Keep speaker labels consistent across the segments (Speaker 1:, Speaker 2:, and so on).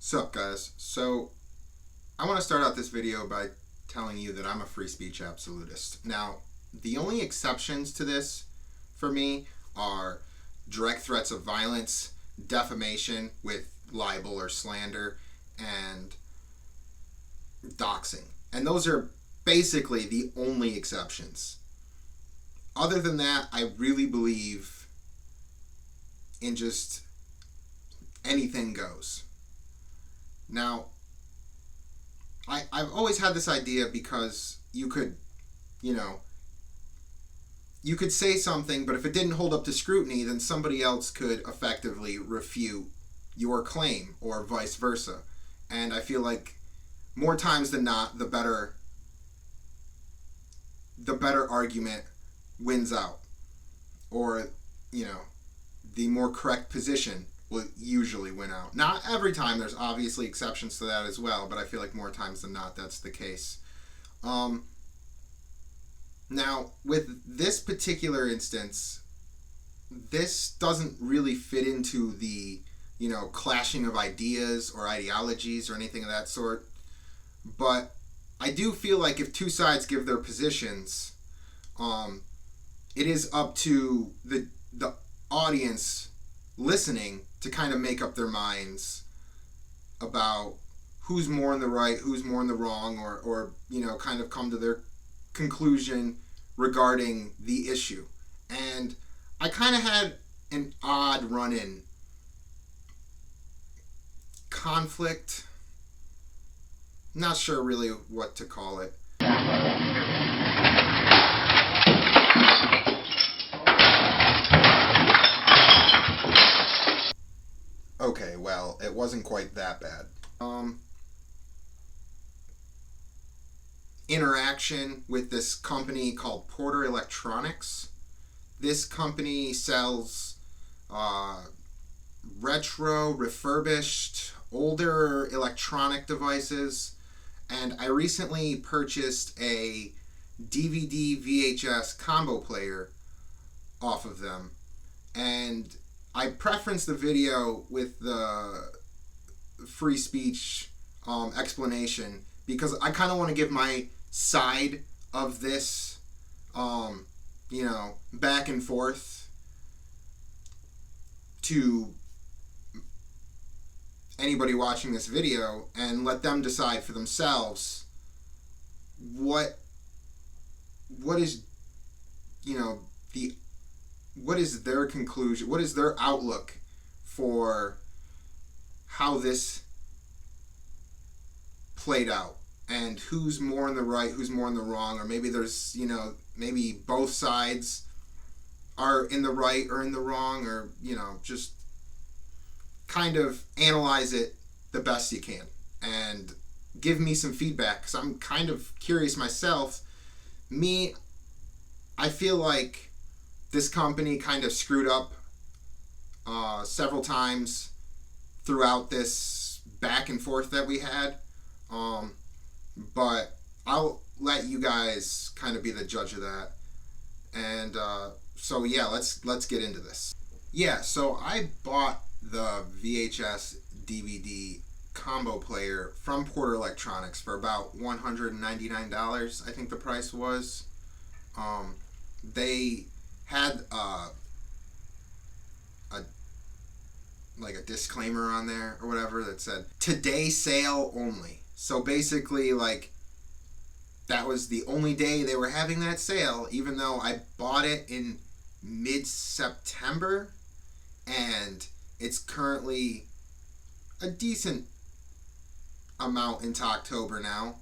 Speaker 1: Sup guys, so I want to start out this video by telling you that I'm a free speech absolutist. Now, the only exceptions to this for me are direct threats of violence, defamation with libel or slander, and doxing. And those are basically the only exceptions. Other than that, I really believe in just anything goes. Now, I've always had this idea because you could say something, but if it didn't hold up to scrutiny, then somebody else could effectively refute your claim, or vice versa. And I feel like more times than not, the better argument wins out, or the more correct position will usually win out. Not every time, there's obviously exceptions to that as well, but I feel like more times than not that's the case. Now, with this particular instance, this doesn't really fit into the clashing of ideas or ideologies or anything of that sort, but I do feel like if two sides give their positions, it is up to the audience listening to kind of make up their minds about who's more in the right, who's more in the wrong, or kind of come to their conclusion regarding the issue. And I kind of had an odd run-in conflict. Not sure really what to call it. Okay, well, it wasn't quite that bad. Interaction with this company called Porter Electronics. This company sells retro, refurbished, older electronic devices, and I recently purchased a DVD VHS combo player off of them, and I preferenced the video with the free speech explanation because I kind of want to give my side of this, back and forth to anybody watching this video and let them decide for themselves what is their conclusion, what is their outlook for how this played out, and who's more in the right, who's more in the wrong, or maybe there's maybe both sides are in the right or in the wrong, or just kind of analyze it the best you can and give me some feedback, because I'm kind of curious myself. I feel like this company kind of screwed up several times throughout this back and forth that we had, but I'll let you guys kind of be the judge of that. And so yeah, let's get into this. Yeah, so I bought the VHS DVD combo player from Porter Electronics for about $199, I think the price was. They had a disclaimer on there or whatever that said today sale only. So basically, that was the only day they were having that sale, even though I bought it in mid-September, and it's currently a decent amount into October now,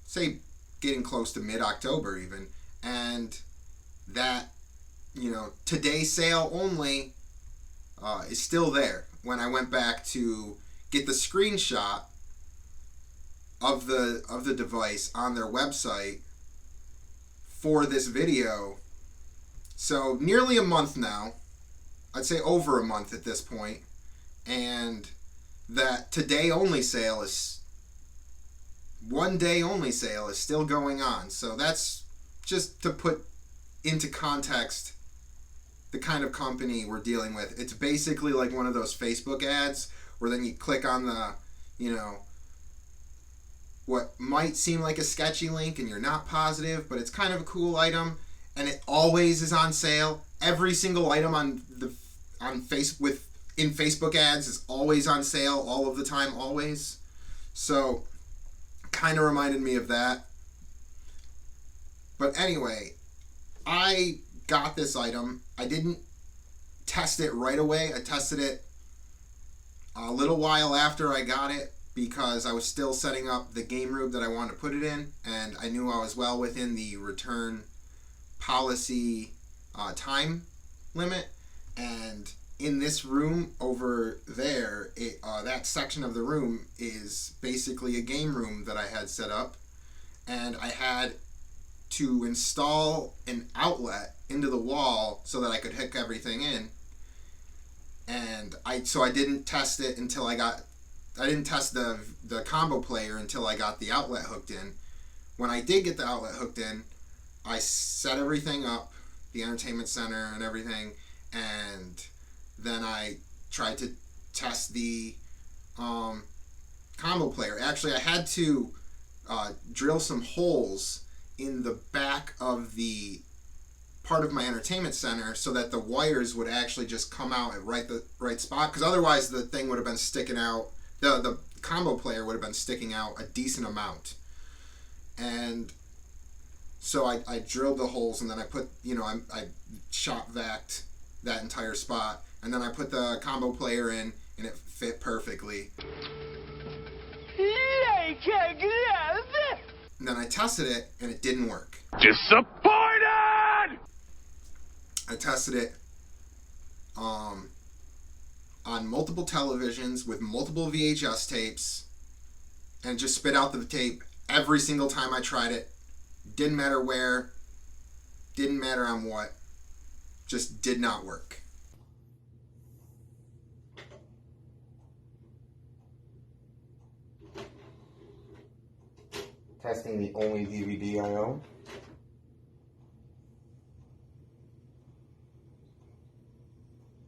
Speaker 1: say getting close to mid-October even, and that today sale only is still there. When I went back to get the screenshot of the device on their website for this video, so nearly a month now, I'd say over a month at this point, and that today only sale is one day only sale is still going on. So that's just to put into context the kind of company we're dealing with. It's basically like one of those Facebook ads where then you click on the you know, what might seem like a sketchy link and you're not positive, but it's kind of a cool item, and it always is on sale. Every single item in Facebook ads is always on sale all of the time, always. So kind of reminded me of that. But anyway, I got this item. I didn't test it right away. I tested it a little while after I got it because I was still setting up the game room that I wanted to put it in, and I knew I was well within the return policy time limit. And in this room over there, that section of the room is basically a game room that I had set up, and I had to install an outlet into the wall so that I could hook everything in. And I didn't test it until I didn't test the combo player until I got the outlet hooked in. When I did get the outlet hooked in, I set everything up, the entertainment center and everything, and then I tried to test the combo player. Actually, I had to drill some holes in the back of the part of my entertainment center so that the wires would actually just come out at the right spot, because otherwise the thing would have been sticking out, the combo player would have been sticking out a decent amount. And so I drilled the holes, and then I put, I shop vac that entire spot, and then I put the combo player in, and it fit perfectly. And then I tested it, and it didn't work. Disappointed! I tested it on multiple televisions with multiple VHS tapes, and it just spit out the tape every single time I tried it. Didn't matter where, didn't matter on what, just did not work. Testing the only DVD I own.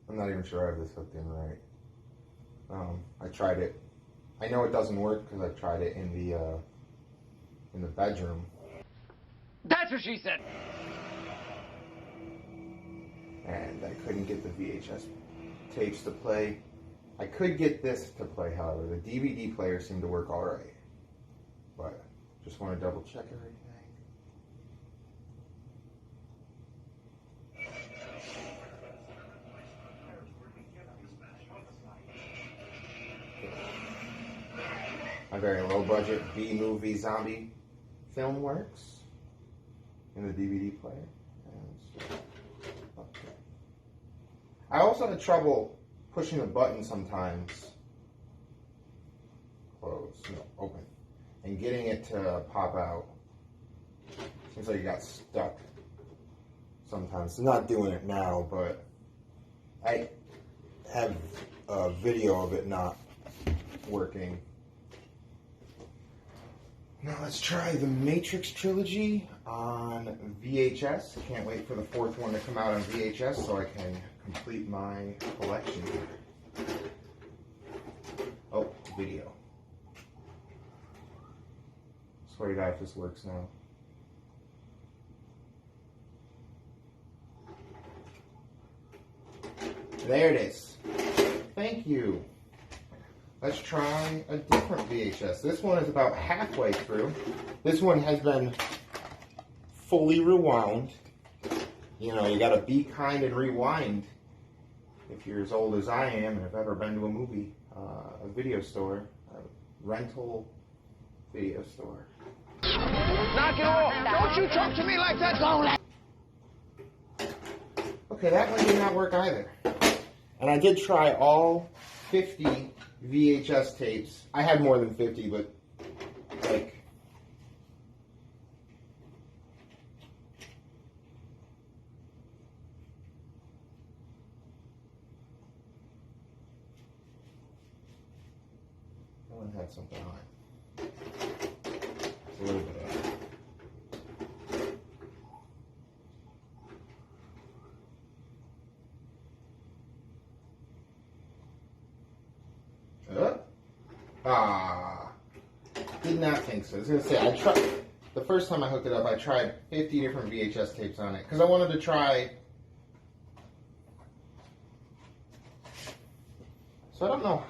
Speaker 1: I'm not even sure I have this hooked in right. I tried it. I know it doesn't work because I tried it in the bedroom.
Speaker 2: That's what she said.
Speaker 1: And I couldn't get the VHS tapes to play. I could get this to play, however. The DVD player seemed to work all right. But just want to double check everything. My very low budget B-movie zombie film works in the DVD player. Okay. I also had trouble pushing the button sometimes. Close, open. And getting it to pop out. Seems like it got stuck sometimes. I'm not doing it now, but I have a video of it not working. Now let's try the Matrix trilogy on VHS. Can't wait for the fourth one to come out on VHS so I can complete my collection here. Oh, video. Swear to God if this works now. There it is. Thank you. Let's try a different VHS. This one is about halfway through. This one has been fully rewound. You gotta be kind and rewind if you're as old as I am and have ever been to a movie, a video store, a rental video store.
Speaker 2: Knock it off! Don't you talk to me like that, don't.
Speaker 1: Okay, that one did not work either. And I did try all 50 VHS tapes. I had more than 50, but like that one had something on it. It's a little bit of it.
Speaker 3: Did not think so. I was going to say, the first time I hooked it up, I tried 50 different VHS tapes on it. Because I wanted to try... So I don't know.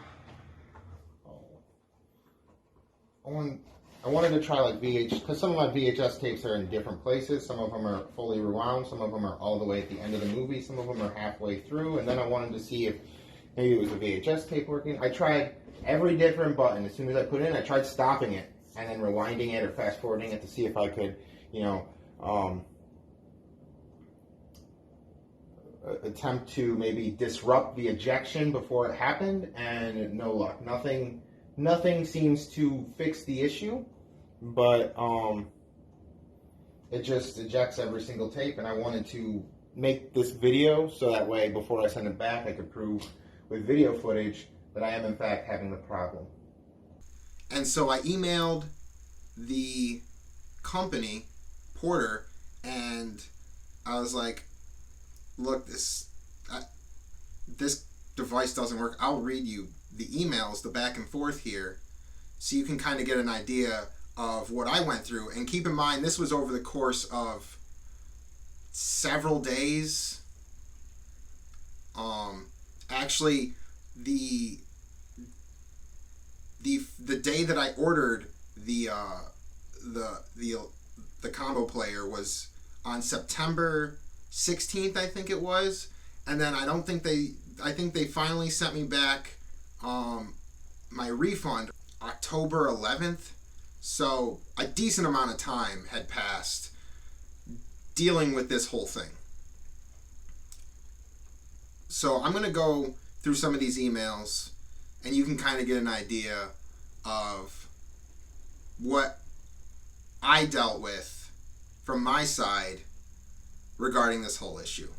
Speaker 3: I wanted to try like because some of my VHS tapes are in different places. Some of them are fully rewound. Some of them are all the way at the end of the movie. Some of them are halfway through. And then I wanted to see if maybe it was a VHS tape working. I tried every different button. As soon as I put it in, I tried stopping it and then rewinding it or fast forwarding it to see if I could, attempt to maybe disrupt the ejection before it happened, and no luck. Nothing seems to fix the issue, but it just ejects every single tape, and I wanted to make this video so that way before I send it back I could prove with video footage that I am in fact having the problem.
Speaker 1: And so I emailed the company, Porter, and I was like, look, this device doesn't work. I'll read you the emails, the back and forth here, so you can kind of get an idea of what I went through. And keep in mind, this was over the course of several days. Actually, the day that I ordered the combo player was on September 16th, I think it was, and then I think they finally sent me back my refund October 11th. So a decent amount of time had passed dealing with this whole thing. So I'm going to go through some of these emails, and you can kind of get an idea of what I dealt with from my side regarding this whole issue.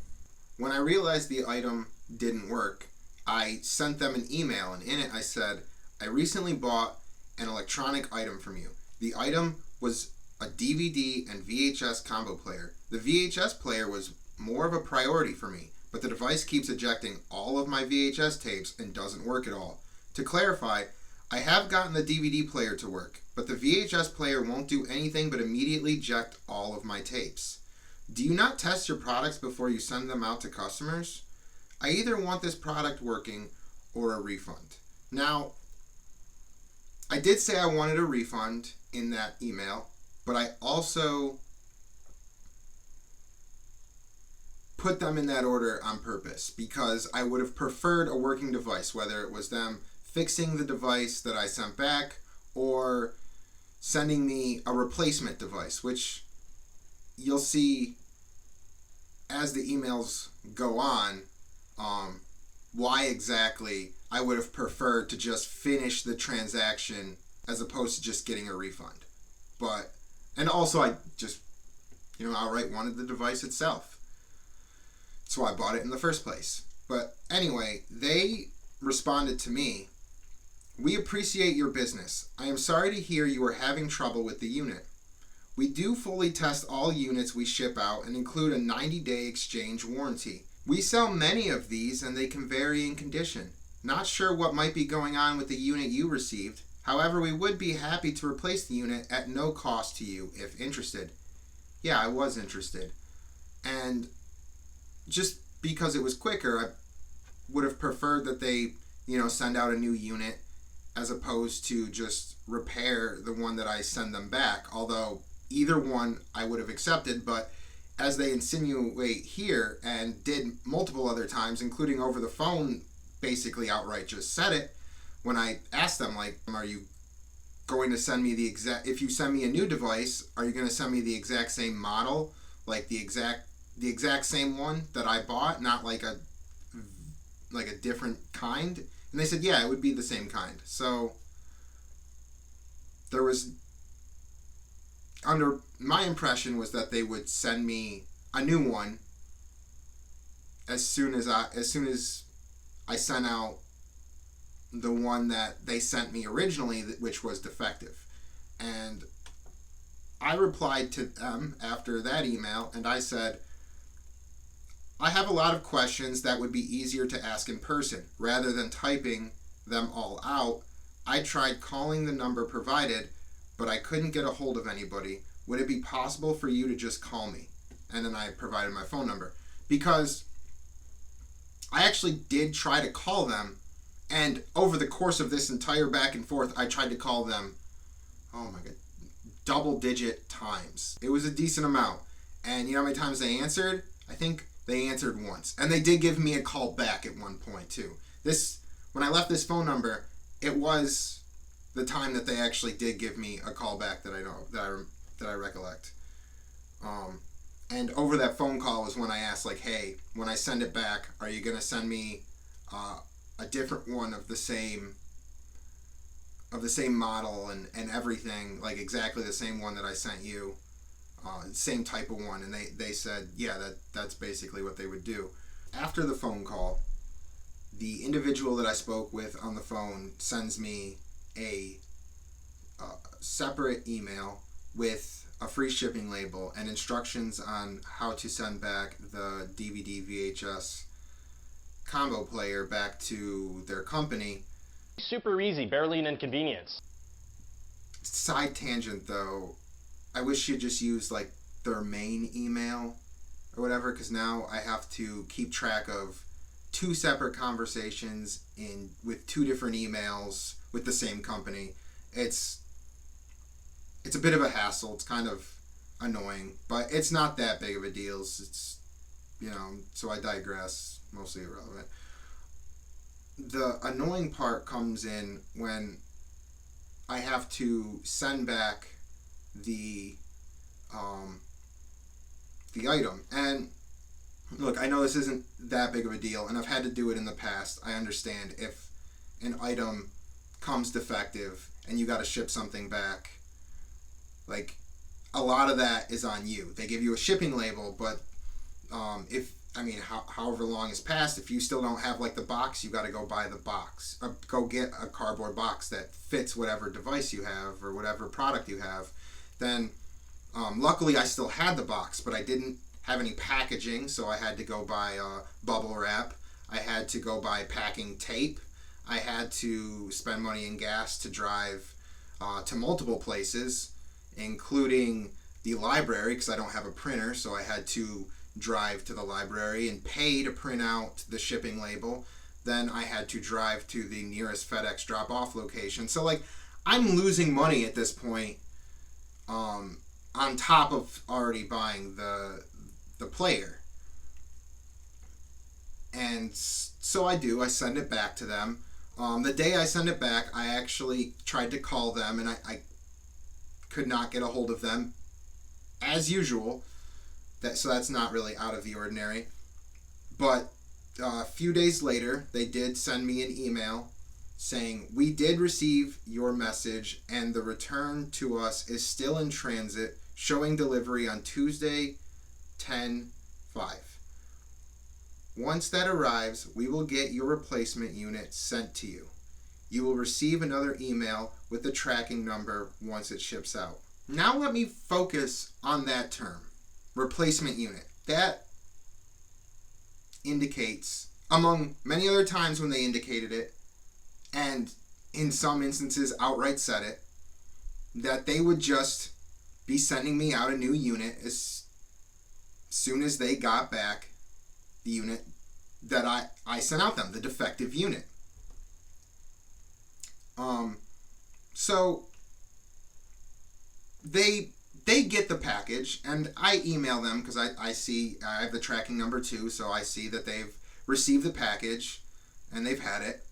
Speaker 1: When I realized the item didn't work, I sent them an email, and in it I said, I recently bought an electronic item from you. The item was a DVD and VHS combo player. The VHS player was more of a priority for me, but the device keeps ejecting all of my VHS tapes and doesn't work at all. To clarify, I have gotten the DVD player to work, but the VHS player won't do anything but immediately eject all of my tapes. Do you not test your products before you send them out to customers? I either want this product working or a refund. Now, I did say I wanted a refund in that email, but I also put them in that order on purpose because I would have preferred a working device, whether it was them fixing the device that I sent back or sending me a replacement device, which you'll see as the emails go on, why exactly I would have preferred to just finish the transaction as opposed to just getting a refund. And also I just, outright wanted the device itself. So I bought it in the first place. But anyway, they responded to me, we appreciate your business. I am sorry to hear you are having trouble with the unit. We do fully test all units we ship out and include a 90-day exchange warranty. We sell many of these and they can vary in condition. Not sure what might be going on with the unit you received. However, we would be happy to replace the unit at no cost to you if interested. Yeah, I was interested. And just because it was quicker, I would have preferred that they, send out a new unit as opposed to just repair the one that I send them back. Although either one I would have accepted, but as they insinuate here and did multiple other times, including over the phone, basically outright just said it, when I asked them, are you going to send me if you send me a new device, are you going to send me the exact same model, like the exact same one that I bought, not like a different kind? And they said, yeah, it would be the same kind. So there was, my impression was that they would send me a new one as soon as I sent out the one that they sent me originally, which was defective. And I replied to them after that email, and I said, I have a lot of questions that would be easier to ask in person. Rather than typing them all out, I tried calling the number provided, but I couldn't get a hold of anybody. Would it be possible for you to just call me? And then I provided my phone number. Because I actually did try to call them, and over the course of this entire back and forth, I tried to call them, oh my god, double-digit times. It was a decent amount. And you know how many times they answered? I think they answered once. And they did give me a call back at one point, too. When I left this phone number, it was the time that they actually did give me a call back that I recollect. And over that phone call was when I asked, like, hey, when I send it back, are you going to send me a different one of the same model and everything, like exactly the same one that I sent you, same type of one? And they said, yeah, that's basically what they would do. After the phone call, the individual that I spoke with on the phone sends me a separate email with a free shipping label and instructions on how to send back the DVD VHS combo player back to their company.
Speaker 4: Super easy, barely an inconvenience.
Speaker 1: Side tangent though, I wish you'd just use like their main email or whatever, because now I have to keep track of 2 separate conversations with 2 different emails with the same company. It's a bit of a hassle. It's kind of annoying, but it's not that big of a deal. It's so I digress, mostly irrelevant. The annoying part comes in when I have to send back the item. And look, I know this isn't that big of a deal, and I've had to do it in the past. I understand if an item comes defective and you got to ship something back. Like, a lot of that is on you. They give you a shipping label, but however long has passed, if you still don't have like the box, you got to go buy the box. Go get a cardboard box that fits whatever device you have or whatever product you have. Then, luckily, I still had the box, but I didn't have any packaging, so I had to go buy bubble wrap. I had to go buy packing tape. I had to spend money in gas to drive to multiple places, including the library, because I don't have a printer, so I had to drive to the library and pay to print out the shipping label. Then I had to drive to the nearest FedEx drop-off location. So, like, I'm losing money at this point, on top of already buying the player. And so I send it back to them. The day I send it back, I actually tried to call them, and I could not get a hold of them, as usual. So that's not really out of the ordinary. But a few days later, they did send me an email saying, we did receive your message, and the return to us is still in transit, showing delivery on Tuesday, 10/5. Once that arrives, we will get your replacement unit sent to you. You will receive another email with the tracking number once it ships out. Now let me focus on that term, replacement unit. That indicates, among many other times when they indicated it, and in some instances outright said it, that they would just be sending me out a new unit as soon as they got back the unit that I sent out them, the defective unit. So they get the package, and I email them because I see I have the tracking number too, so I see that they've received the package and they've had it.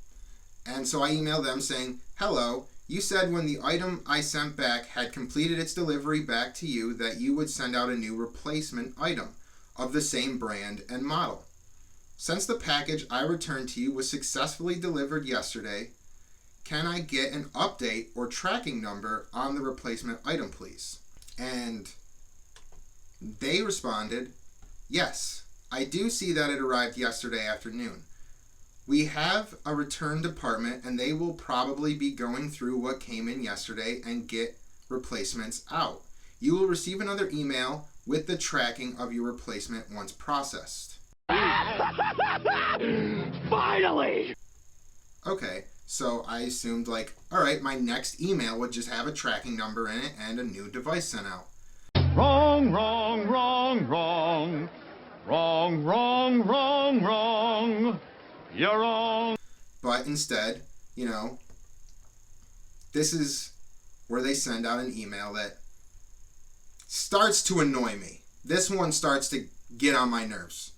Speaker 1: And so I email them saying, hello, you said when the item I sent back had completed its delivery back to you that you would send out a new replacement item of the same brand and model. Since the package I returned to you was successfully delivered yesterday, can I get an update or tracking number on the replacement item, please? And they responded, yes, I do see that it arrived yesterday afternoon. We have a return department, and they will probably be going through what came in yesterday and get replacements out. You will receive another email with the tracking of your replacement once processed.
Speaker 2: Finally!
Speaker 1: Okay, So I assumed, like, all right, my next email would just have a tracking number in it and a new device sent out.
Speaker 2: Wrong, wrong, wrong, wrong. Wrong, wrong, wrong, wrong. You're wrong.
Speaker 1: But instead, you know, this is where they send out an email that starts to annoy me. This one starts to get on my nerves.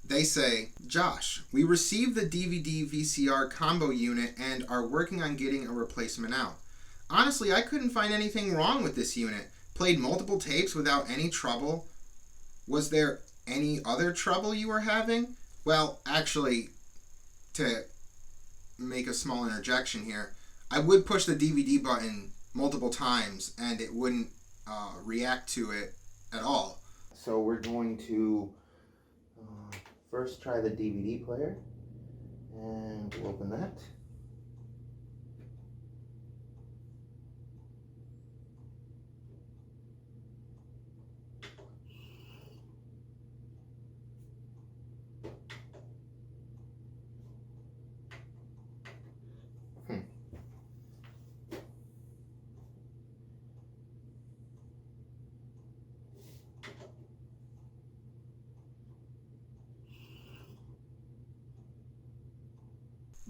Speaker 1: They say, Josh, we received the DVD VCR combo unit and are working on getting a replacement out. Honestly, I couldn't find anything wrong with this unit. Played multiple tapes without any trouble. Was there any other trouble you were having? Well, actually, to make a small interjection here, I would push the DVD button multiple times and it wouldn't react to it at all.
Speaker 3: So we're going to first try the DVD player, and we'll open that.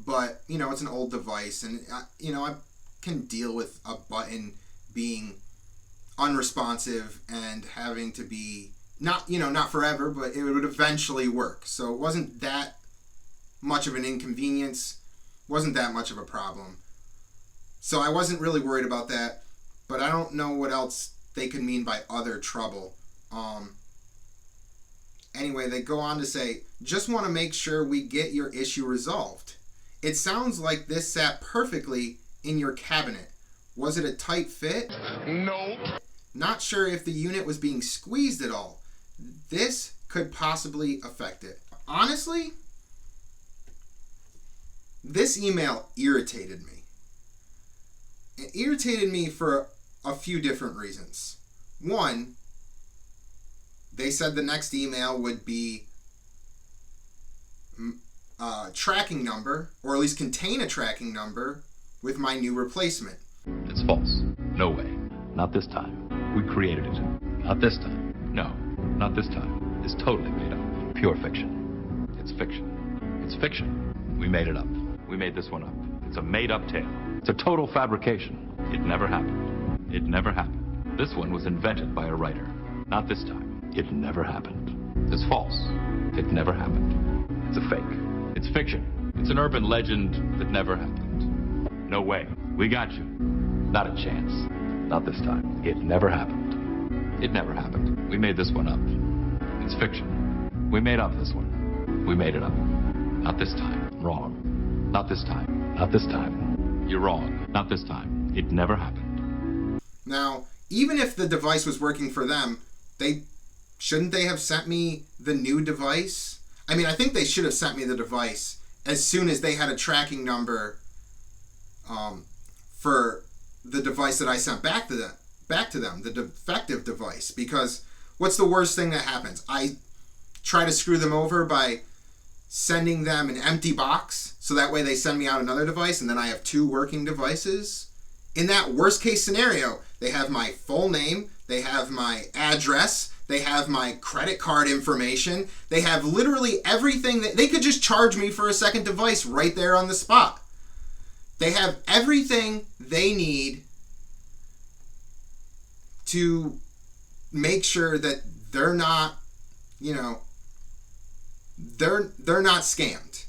Speaker 1: But, you know, it's an old device, and, you know, I can deal with a button being unresponsive and having to be, not forever, but it would eventually work. So it wasn't that much of an inconvenience, wasn't that much of a problem. So I wasn't really worried about that, but I don't know what else they could mean by other trouble. Anyway, they go on to say, just want to make sure we get your issue resolved. It sounds like this sat perfectly in your cabinet. Was it a tight fit?
Speaker 2: No.
Speaker 1: Not sure if the unit was being squeezed at all. This could possibly affect it. Honestly, this email irritated me. It irritated me for a few different reasons. One, they said the next email would be tracking number, or at least contain a tracking number with my new replacement.
Speaker 5: It's false. No way. Not this time. We created it. Not this time. No, not this time. It's totally made up. Pure fiction. It's fiction. It's fiction. We made it up. We made this one up. It's a made-up tale. It's a total fabrication. It never happened. It never happened. This one was invented by a writer. Not this time. It never happened. It's false. It never happened. It's a fake. It's fiction. It's an urban legend that never happened. No way. We got you. Not a chance. Not this time. It never happened. It never happened. We made this one up. It's fiction. We made up this one. We made it up. Not this time. Wrong. Not this time. Not this time. You're wrong. Not this time. It never happened.
Speaker 1: Now, even if the device was working for them, shouldn't they have sent me the new device? I mean, I think they should have sent me the device as soon as they had a tracking number for the device that I sent back to them, the defective device. Because what's the worst thing that happens? I try to screw them over by sending them an empty box, so that way they send me out another device, and then I have two working devices. In that worst case scenario, they have my full name, they have my address, they have my credit card information. They have literally everything they could just charge me for a second device right there on the spot. They have everything they need to make sure that they're not, they're not scammed.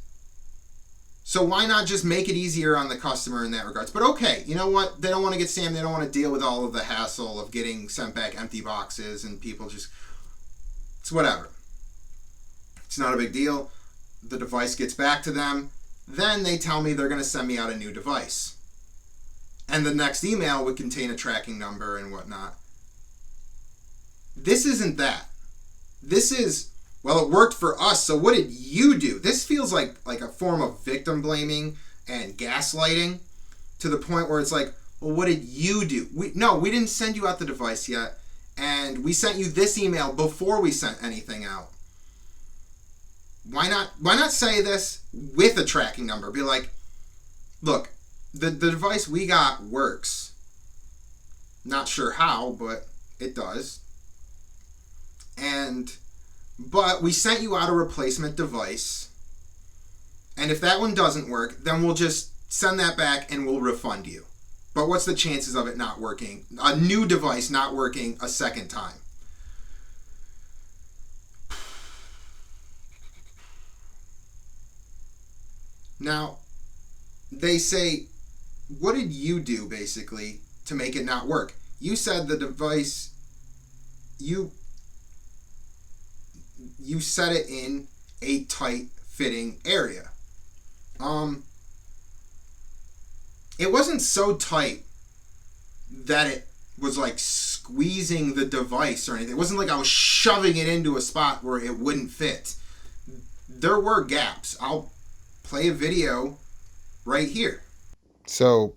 Speaker 1: So why not just make it easier on the customer in that regards? But okay, you know what? They don't want to get scammed. They don't want to deal with all of the hassle of getting sent back empty boxes and people just... It's whatever. It's not a big deal. The device gets back to them. Then they tell me they're going to send me out a new device. And the next email would contain a tracking number and whatnot. This isn't that. This is... Well, it worked for us, so what did you do? This feels like a form of victim blaming and gaslighting to the point where it's like, well, what did you do? We didn't send you out the device yet, and we sent you this email before we sent anything out. Why not say this with a tracking number? Be like, look, the device we got works. Not sure how, but it does. But we sent you out a replacement device. And if that one doesn't work, then we'll just send that back and we'll refund you. But what's the chances of it not working? A new device not working a second time? Now, they say, what did you do basically to make it not work? You said the device, you set it in a tight fitting area. It wasn't so tight that it was like squeezing the device or anything. It wasn't like I was shoving it into a spot where it wouldn't fit. There were gaps. I'll play a video right here. So,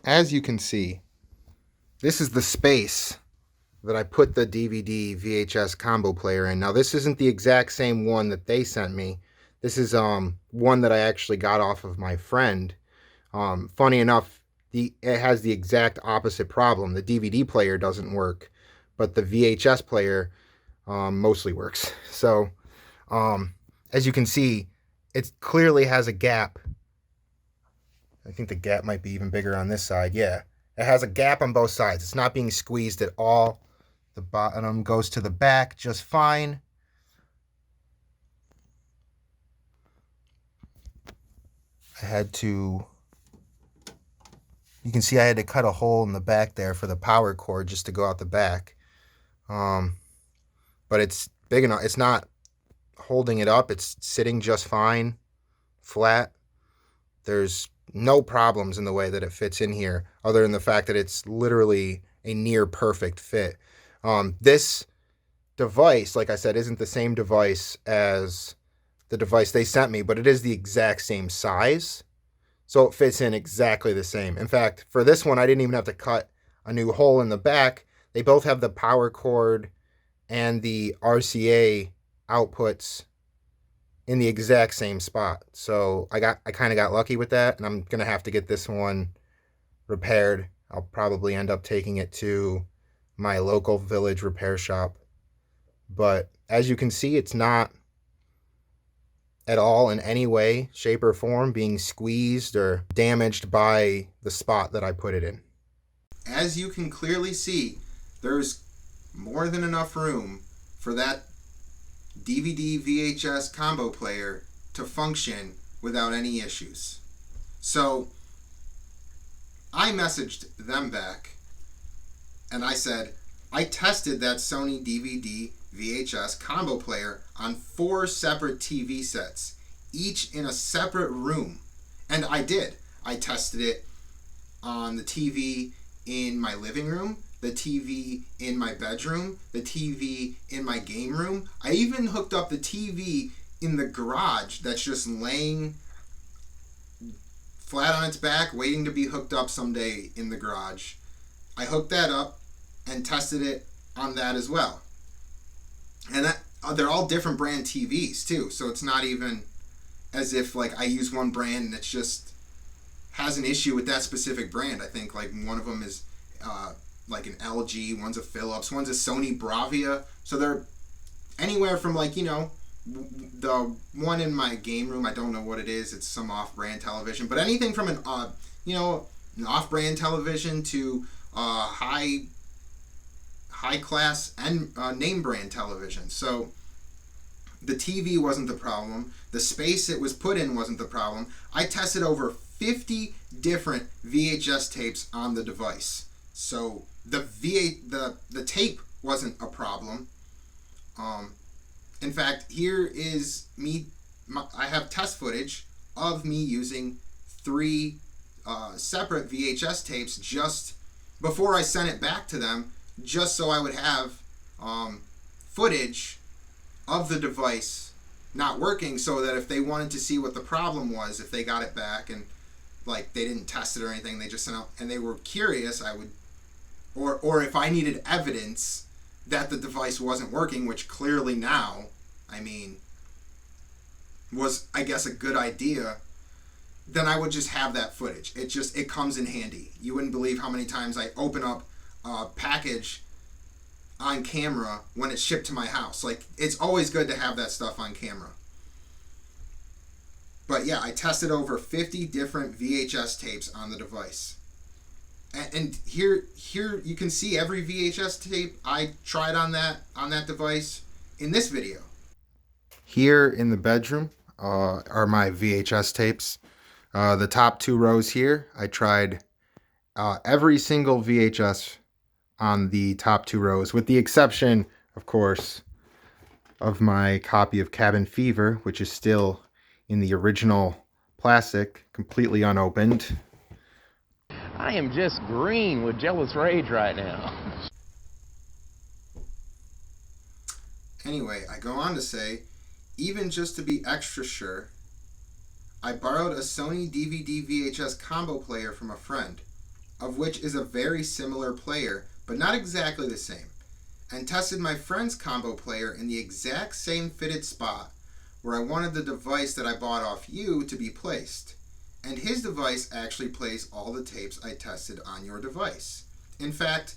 Speaker 1: as you can see, this is the space that I put the DVD VHS combo player in. Now, this isn't the exact same one that they sent me. This is one that I actually got off of my friend. Funny enough, it has the exact opposite problem. The DVD player doesn't work, but the VHS player mostly works. So, as you can see, it clearly has a gap. I think the gap might be even bigger on this side. Yeah, it has a gap on both sides. It's not being squeezed at all. The bottom goes to the back just fine. You can see I had to cut a hole in the back there for the power cord just to go out the back. But it's big enough. It's not holding it up. It's sitting just fine, flat. There's no problems in the way that it fits in here, other than the fact that it's literally a near perfect fit. This device, like I said, isn't the same device as the device they sent me, but it is the exact same size. So it fits in exactly the same. In fact, for this one, I didn't even have to cut a new hole in the back. They both have the power cord and the RCA outputs in the exact same spot. So I kind of got lucky with that, and I'm going to have to get this one repaired. I'll probably end up taking it to my local village repair shop. But as you can see, it's not at all in any way, shape, or form being squeezed or damaged by the spot that I put it in. As you can clearly see, there's more than enough room for that DVD VHS combo player to function without any issues. So I messaged them back and I said, I tested that Sony DVD VHS combo player on 4 separate TV sets, each in a separate room. And I did. I tested it on the TV in my living room, the TV in my bedroom, the TV in my game room. I even hooked up the TV in the garage that's just laying flat on its back, waiting to be hooked up someday in the garage. I hooked that up and tested it on that as well. And they're all different brand TVs too, so it's not even as if like I use one brand and it's just has an issue with that specific brand. I think like one of them is like an LG, one's a Philips, one's a Sony Bravia. So they're anywhere from like, you know, the one in my game room, I don't know what it is. It's some off-brand television, but anything from an an off-brand television to high class and name brand television. So the TV wasn't the problem. The space it was put in wasn't the problem. I tested over 50 different VHS tapes on the device. So the tape wasn't a problem. In fact, here is me. I have test footage of me using 3 separate VHS tapes just before I sent it back to them, just so I would have footage of the device not working, so that if they wanted to see what the problem was, if they got it back and like they didn't test it or anything, they just sent out and they were curious, I would, or if I needed evidence that the device wasn't working, which clearly now, I mean, was I guess a good idea then I would just have that footage. It comes in handy. You wouldn't believe how many times I open up a package on camera when it's shipped to my house. Like, it's always good to have that stuff on camera. But yeah, I tested over 50 different VHS tapes on the device. And here you can see every VHS tape I tried on that device in this video. Here in the bedroom are my VHS tapes. The top 2 rows here, I tried every single VHS on the top 2 rows, with the exception, of course, of my copy of Cabin Fever, which is still in the original plastic, completely unopened.
Speaker 6: I am just green with jealous rage right now.
Speaker 1: Anyway, I go on to say, even just to be extra sure, I borrowed a Sony DVD VHS combo player from a friend, of which is a very similar player, but not exactly the same, and tested my friend's combo player in the exact same fitted spot where I wanted the device that I bought off you to be placed. And his device actually plays all the tapes I tested on your device. In fact,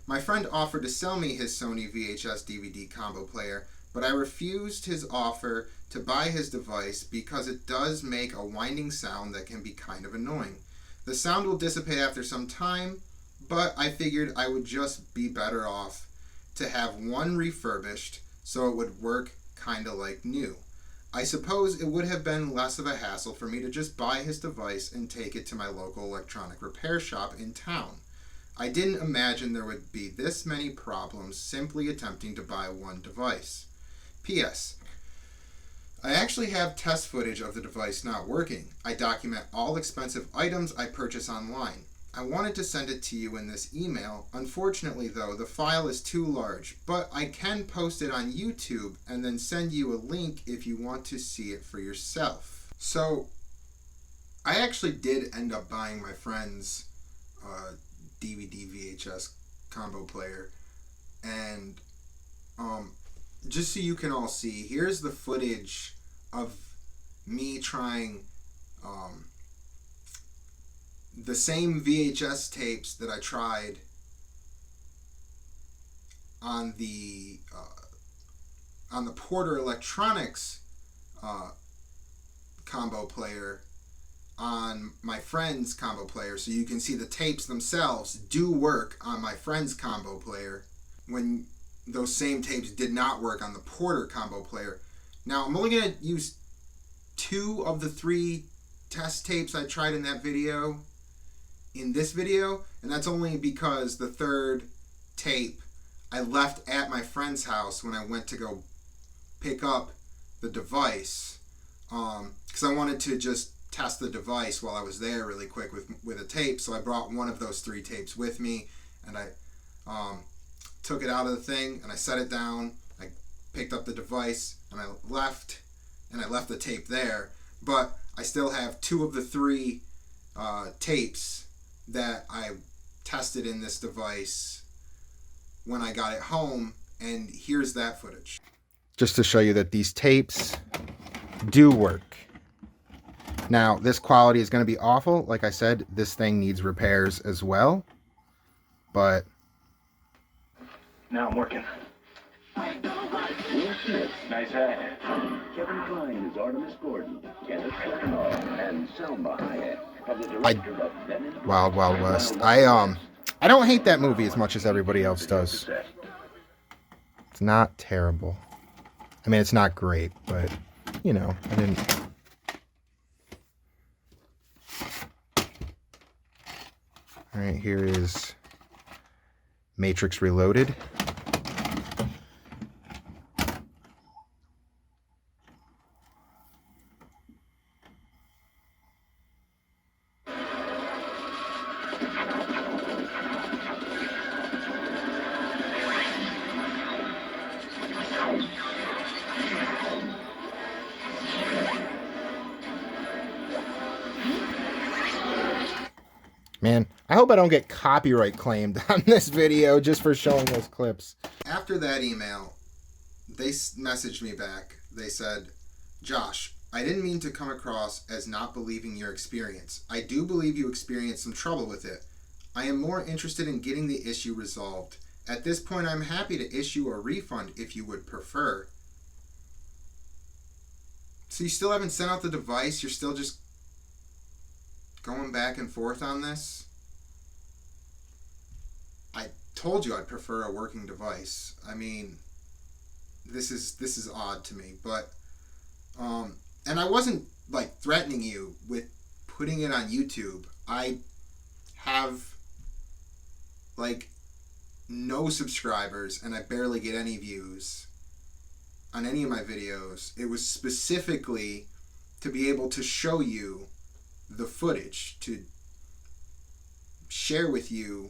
Speaker 1: my friend offered to sell me his Sony VHS DVD combo player, but I refused his offer to buy his device because it does make a whining sound that can be kind of annoying. The sound will dissipate after some time, but I figured I would just be better off to have one refurbished so it would work kind of like new. I suppose it would have been less of a hassle for me to just buy his device and take it to my local electronic repair shop in town. I didn't imagine there would be this many problems simply attempting to buy one device. P.S. I actually have test footage of the device not working. I document all expensive items I purchase online. I wanted to send it to you in this email. Unfortunately, though, the file is too large, but I can post it on YouTube and then send you a link if you want to see it for yourself. So, I actually did end up buying my friend's DVD VHS combo player, and just so you can all see, here's the footage of me trying the same VHS tapes that I tried on the Porter Electronics combo player on my friend's combo player. So you can see the tapes themselves do work on my friend's combo player when those same tapes did not work on the Porter combo player. Now I'm only going to use 2 of the 3 test tapes I tried in that video in this video, and that's only because the 3rd tape I left at my friend's house when I went to go pick up the device, because I wanted to just test the device while I was there really quick with a tape. So I brought one of those 3 tapes with me, and I took it out of the thing and I set it down. I picked up the device and I left the tape there, but I still have 2 of the 3 tapes that I tested in this device when I got it home, and here's that footage. Just to show you that these tapes do work. Now, this quality is going to be awful. Like I said, this thing needs repairs as well, but
Speaker 2: Now I'm working.
Speaker 7: Will Smith, nice hat. Kevin Kline is Artemis Gordon. Kenneth Branagh and Selma Hayek are the director of Men in
Speaker 1: Wild Wild West. I don't hate that movie as much as everybody else does. It's not terrible. I mean, it's not great, but you know, I didn't. All right, here is Matrix Reloaded. Man, I hope I don't get copyright claimed on this video just for showing those clips. After that email, they messaged me back. They said, Josh, I didn't mean to come across as not believing your experience. I do believe you experienced some trouble with it. I am more interested in getting the issue resolved. At this point, I'm happy to issue a refund if you would prefer. So you still haven't sent out the device? You're still just going back and forth on this? I told you I'd prefer a working device. I mean, this is odd to me, but and I wasn't like threatening you with putting it on YouTube. I have like no subscribers and I barely get any views on any of my videos. It was specifically to be able to show you the footage, to share with you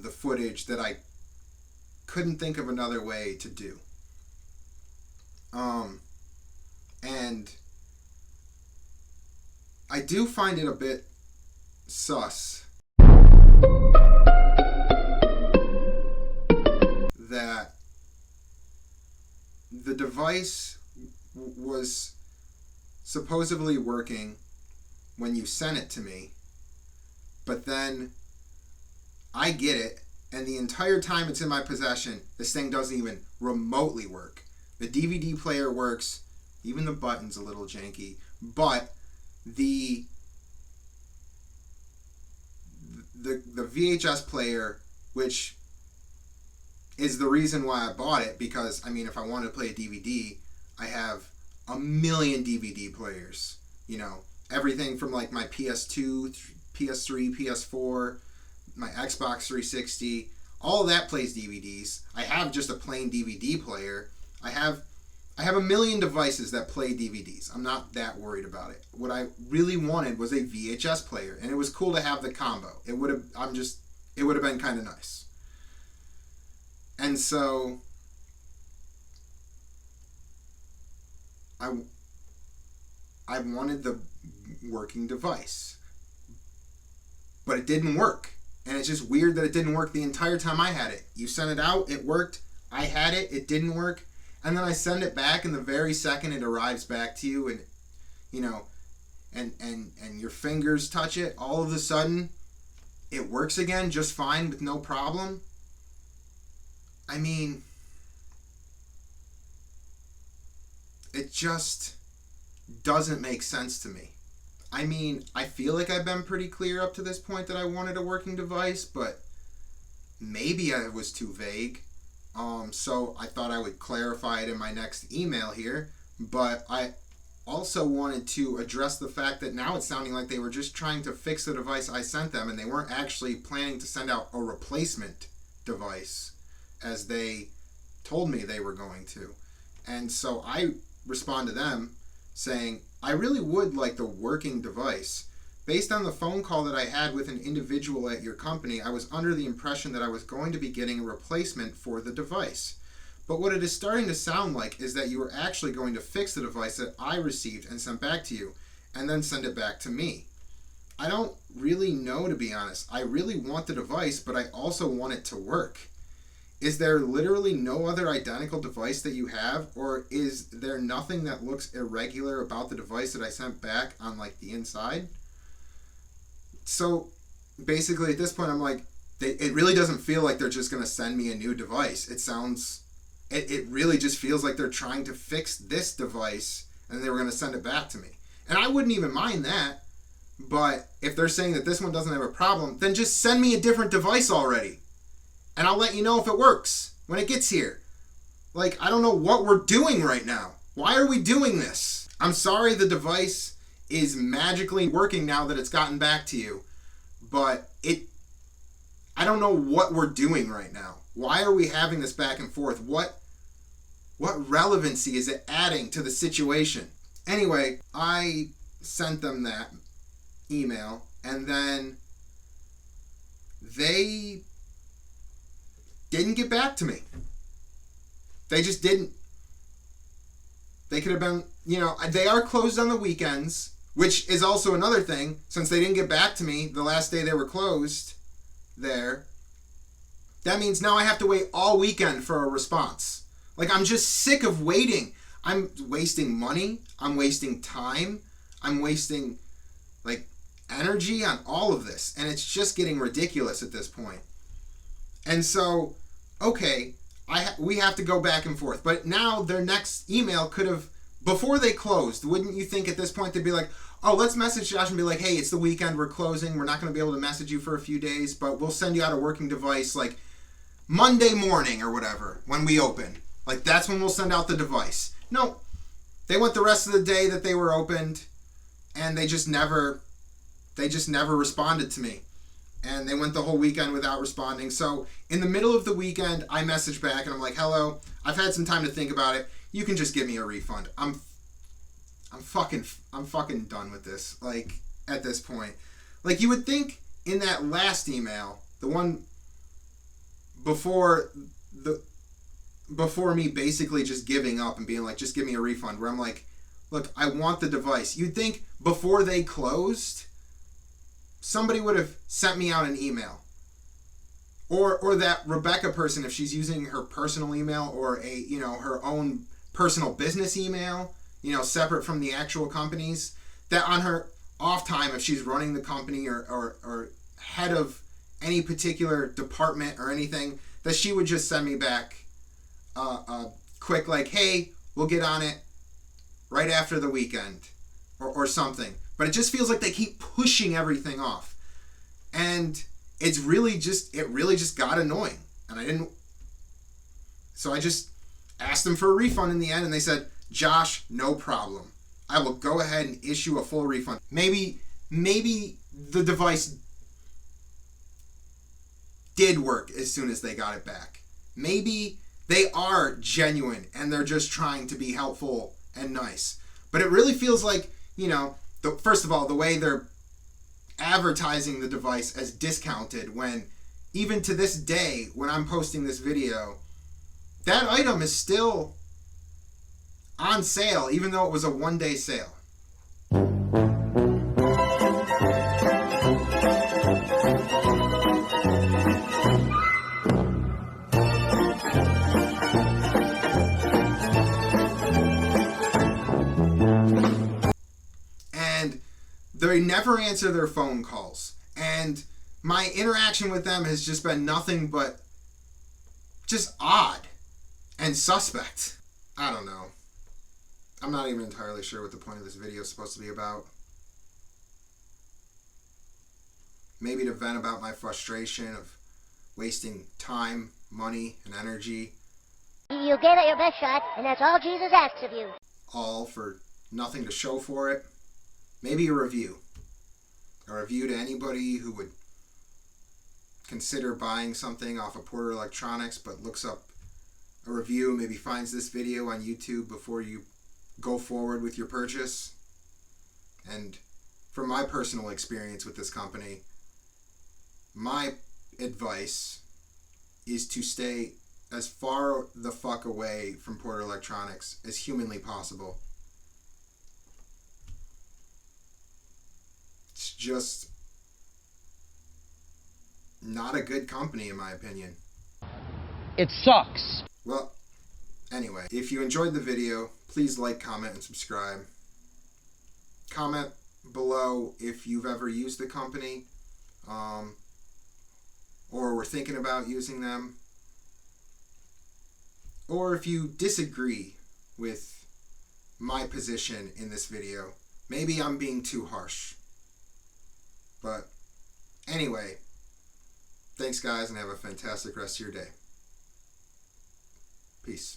Speaker 1: the footage that I couldn't think of another way to do. And I do find it a bit sus that the device was supposedly working when you sent it to me, but then I get it, and the entire time it's in my possession, this thing doesn't even remotely work. The DVD player works, even the button's a little janky, but the VHS player, which is the reason why I bought it, because I mean, if I wanted to play a DVD, I have a million DVD players, you know, everything from like my PS2, PS3, PS4, my Xbox 360, all of that plays DVDs. I have just a plain DVD player. I have a million devices that play DVDs. I'm not that worried about it. What I really wanted was a VHS player, and it was cool to have the combo. It would have been kind of nice. And so I wanted the working device, but it didn't work. And it's just weird that it didn't work the entire time I had it. You sent it out, it worked. I had it, it didn't work. And then I send it back, and the very second it arrives back to you, and you know, and your fingers touch it, all of a sudden it works again just fine with no problem. I mean, it just doesn't make sense to me. I mean, I feel like I've been pretty clear up to this point that I wanted a working device, but maybe I was too vague. So I thought I would clarify it in my next email here, but I also wanted to address the fact that now it's sounding like they were just trying to fix the device I sent them, and they weren't actually planning to send out a replacement device as they told me they were going to. And so I respond to them saying, I really would like the working device. Based on the phone call that I had with an individual at your company, I was under the impression that I was going to be getting a replacement for the device. But what it is starting to sound like is that you are actually going to fix the device that I received and sent back to you, and then send it back to me. I don't really know, to be honest. I really want the device, but I also want it to work. Is there literally no other identical device that you have, or is there nothing that looks irregular about the device that I sent back on like the inside? So basically at this point I'm like, it really doesn't feel like they're just going to send me a new device. It really just feels like they're trying to fix this device and they were going to send it back to me. And I wouldn't even mind that, but if they're saying that this one doesn't have a problem, then just send me a different device already. And I'll let you know if it works when it gets here. Like, I don't know what we're doing right now. Why are we doing this? I'm sorry the device is magically working now that it's gotten back to you. But I don't know what we're doing right now. Why are we having this back and forth? What relevancy is it adding to the situation? Anyway, I sent them that email, and then they didn't get back to me. They just didn't. They could have been, they are closed on the weekends, which is also another thing. Since they didn't get back to me the last day they were closed there, that means now I have to wait all weekend for a response. Like, I'm just sick of waiting. I'm wasting money, I'm wasting time, I'm wasting like energy on all of this, and it's just getting ridiculous at this point. And so, okay, we have to go back and forth. But now their next email could have, before they closed, wouldn't you think at this point they'd be like, oh, let's message Josh and be like, hey, it's the weekend, we're closing, we're not going to be able to message you for a few days, but we'll send you out a working device like Monday morning or whatever when we open. Like, that's when we'll send out the device. No, they went the rest of the day that they were opened, and they just never responded to me. And they went the whole weekend without responding. So in the middle of the weekend, I messaged back and I'm like, hello, I've had some time to think about it. You can just give me a refund. I'm fucking done with this. Like, at this point, like, you would think in that last email, the one before me basically just giving up and being like, just give me a refund, where I'm like, look, I want the device. You'd think before they closed, somebody would have sent me out an email. Or that Rebecca person, if she's using her personal email or her own personal business email, separate from the actual company's, that on her off time, if she's running the company or head of any particular department or anything, that she would just send me back a quick like, hey, we'll get on it right after the weekend or something. But it just feels like they keep pushing everything off. And it really just got annoying. And so I just asked them for a refund in the end, and they said, Josh, no problem. I will go ahead and issue a full refund. Maybe the device did work as soon as they got it back. Maybe they are genuine and they're just trying to be helpful and nice. But it really feels like, first of all, the way they're advertising the device as discounted, when even to this day, when I'm posting this video, that item is still on sale, even though it was a one-day sale. And they never answer their phone calls. And my interaction with them has just been nothing but just odd and suspect. I don't know. I'm not even entirely sure what the point of this video is supposed to be about. Maybe to vent about my frustration of wasting time, money, and energy.
Speaker 8: You gave it your best shot, and that's all Jesus asks of you.
Speaker 1: All for nothing to show for it. Maybe a review. A review to anybody who would consider buying something off of Porter Electronics, but looks up a review, maybe finds this video on YouTube before you go forward with your purchase. And from my personal experience with this company, my advice is to stay as far the fuck away from Porter Electronics as humanly possible. It's just not a good company, in my opinion.
Speaker 2: It sucks.
Speaker 1: Well, anyway, if you enjoyed the video, please like, comment, and subscribe. Comment below if you've ever used the company, or were thinking about using them, or if you disagree with my position in this video. Maybe I'm being too harsh. But anyway, thanks guys, and have a fantastic rest of your day. Peace.